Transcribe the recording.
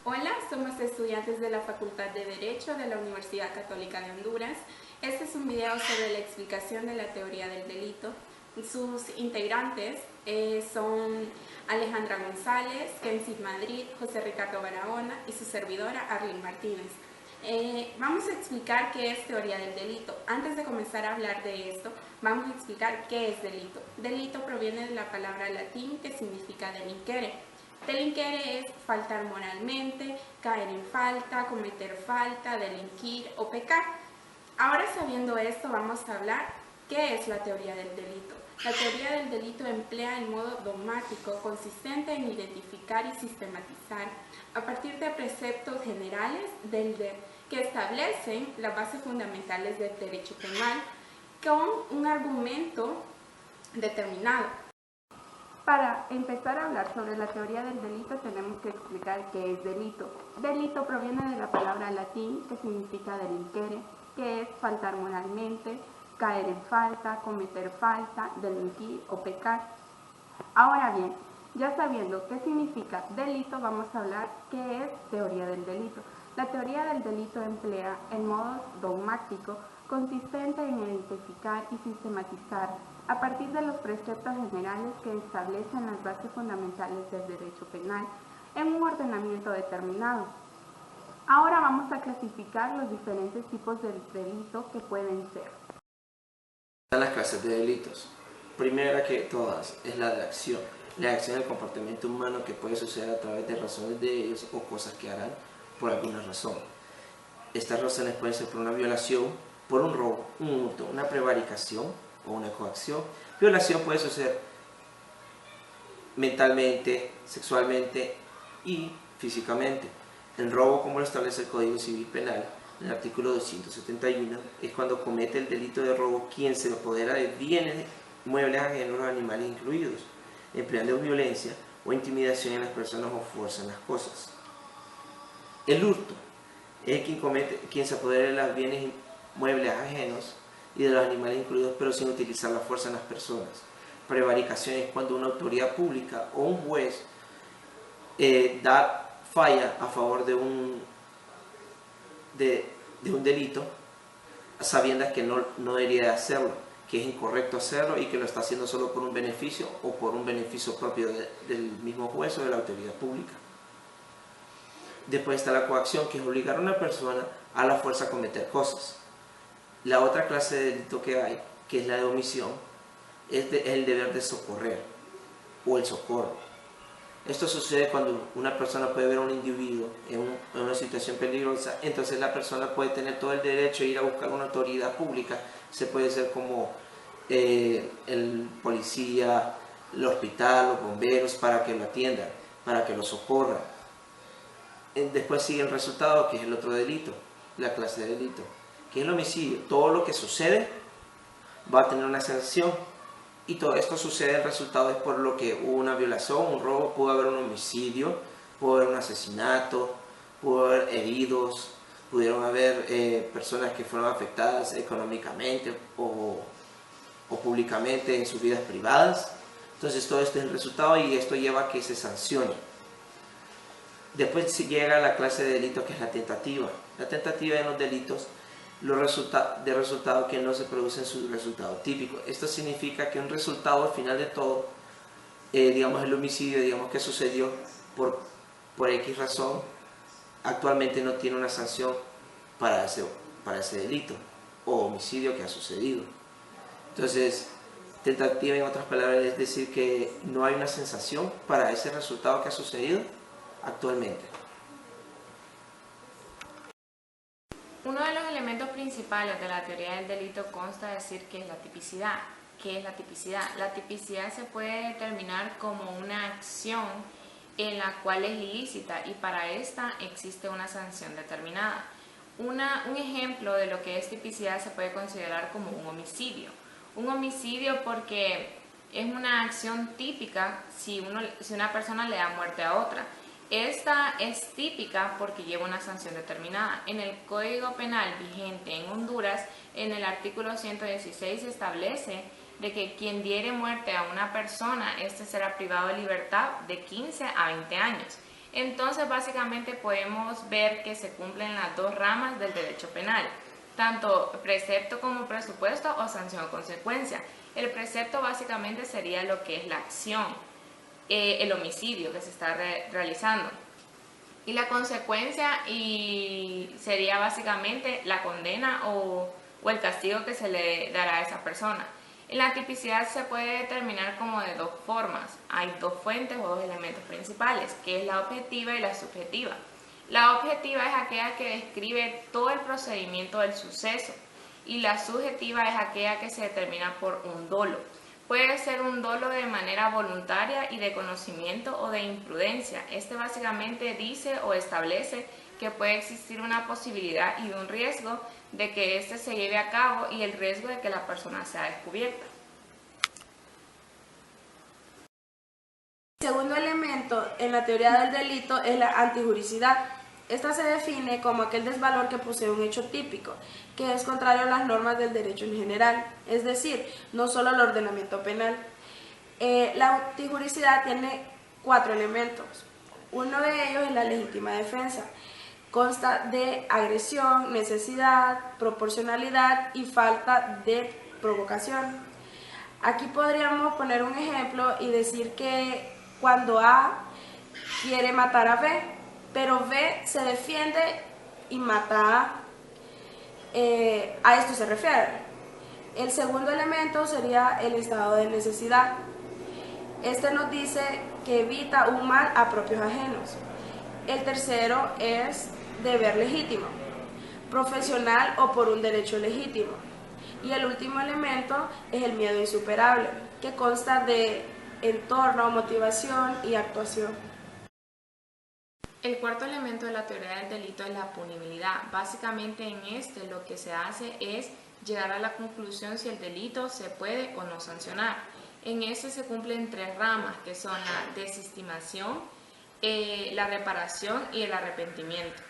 Hola, somos estudiantes de la Facultad de Derecho de la Universidad Católica de Honduras. Este es un video sobre la explicación de la teoría del delito. Sus integrantes son Alejandra González, Kensid Madrid, José Ricardo Barahona y su servidora Arlene Martínez. Vamos a explicar qué es teoría del delito. Antes de comenzar a hablar de esto, vamos a explicar qué es delito. Delito proviene de la palabra latín que significa delinquere. Delinquere es faltar moralmente, caer en falta, cometer falta, delinquir o pecar. Ahora, sabiendo esto, vamos a hablar qué es la teoría del delito. La teoría del delito emplea el modo dogmático consistente en identificar y sistematizar a partir de preceptos generales que establecen las bases fundamentales del derecho penal con un argumento determinado. Para empezar a hablar sobre la teoría del delito tenemos que explicar qué es delito. Delito proviene de la palabra latín que significa delinquere, que es faltar moralmente, caer en falta, cometer falta, delinquir o pecar. Ahora bien, ya sabiendo qué significa delito, vamos a hablar qué es teoría del delito. La teoría del delito emplea el modo dogmático consistente en identificar y sistematizar a partir de los preceptos generales que establecen las bases fundamentales del derecho penal en un ordenamiento determinado. Ahora vamos a clasificar los diferentes tipos de delito que pueden ser. Están las clases de delitos. Primera que todas es la de acción. La acción del comportamiento humano que puede suceder a través de razones de ellos o cosas que harán por alguna razón. Estas razones pueden ser por una violación, por un robo, un hurto, una prevaricación o una coacción. Violación puede suceder mentalmente, sexualmente y físicamente. El robo, como lo establece el Código Civil Penal, en el artículo 271, es cuando comete el delito de robo quien se apodera de bienes, muebles ajenos o animales incluidos, empleando violencia o intimidación en las personas o fuerza en las cosas. El hurto es quien se apodera de los bienes muebles ajenos y de los animales incluidos, pero sin utilizar la fuerza en las personas. Prevaricación es cuando una autoridad pública o un juez falla a favor de un delito, sabiendo que no debería hacerlo, que es incorrecto hacerlo y que lo está haciendo solo por un beneficio o por un beneficio propio del mismo juez o de la autoridad pública. Después está la coacción, que es obligar a una persona a la fuerza a cometer cosas. La otra clase de delito que hay, que es la de omisión, es el deber de socorrer o el socorro. Esto sucede cuando una persona puede ver a un individuo en una situación peligrosa, entonces la persona puede tener todo el derecho a ir a buscar una autoridad pública. Se puede ser como el policía, el hospital, los bomberos, para que lo atiendan, para que lo socorran. Después sigue el resultado, que es el otro delito, la clase de delito, que es el homicidio. Todo lo que sucede va a tener una sanción. Y todo esto sucede, el resultado es por lo que hubo una violación, un robo, pudo haber un homicidio, pudo haber un asesinato, pudo haber heridos, pudieron haber personas que fueron afectadas económicamente o públicamente en sus vidas privadas. Entonces todo esto es el resultado y esto lleva a que se sancione. Después llega la clase de delito, que es la tentativa. La tentativa en los delitos de resultados que no se producen su resultado típico. Esto significa que un resultado al final de todo, digamos el homicidio, digamos que sucedió por X razón, actualmente no tiene una sanción para ese delito o homicidio que ha sucedido. Entonces, tentativa en otras palabras es decir que no hay una sensación para ese resultado que ha sucedido actualmente. Uno de los elementos principales de la teoría del delito consta de decir que es la tipicidad. ¿Qué es la tipicidad? La tipicidad se puede determinar como una acción en la cual es ilícita y para esta existe una sanción determinada. Un ejemplo de lo que es tipicidad se puede considerar como un homicidio. Un homicidio porque es una acción típica si una persona le da muerte a otra. Esta es típica porque lleva una sanción determinada. En el Código Penal vigente en Honduras, en el artículo 116 se establece de que quien diere muerte a una persona, este será privado de libertad de 15 a 20 años. Entonces básicamente podemos ver que se cumplen las dos ramas del derecho penal, tanto precepto como presupuesto o sanción o consecuencia. El precepto básicamente sería lo que es la acción, el homicidio que se está realizando. Y la consecuencia sería básicamente la condena o el castigo que se le dará a esa persona. En la tipicidad se puede determinar como de dos formas. Hay dos fuentes o dos elementos principales, que es la objetiva y la subjetiva. La objetiva es aquella que describe todo el procedimiento del suceso y la subjetiva es aquella que se determina por un dolo. Puede ser un dolo de manera voluntaria y de conocimiento o de imprudencia. Este básicamente dice o establece que puede existir una posibilidad y un riesgo de que éste se lleve a cabo y el riesgo de que la persona sea descubierta. El segundo elemento en la teoría del delito es la antijuricidad. Esta se define como aquel desvalor que posee un hecho típico, que es contrario a las normas del derecho en general, es decir, no solo al ordenamiento penal. La antijuricidad tiene 4 elementos. Uno de ellos es la legítima defensa. Consta de agresión, necesidad, proporcionalidad y falta de provocación. Aquí podríamos poner un ejemplo y decir que cuando A quiere matar a B, pero B se defiende y mata a esto se refiere. El segundo elemento sería el estado de necesidad. Este nos dice que evita un mal a propios ajenos. El tercero es deber legítimo, profesional o por un derecho legítimo. Y el último elemento es el miedo insuperable, que consta de entorno, motivación y actuación. El cuarto elemento de la teoría del delito es la punibilidad. Básicamente en este lo que se hace es llegar a la conclusión si el delito se puede o no sancionar. En este se cumplen 3 ramas, que son la desestimación, la reparación y el arrepentimiento.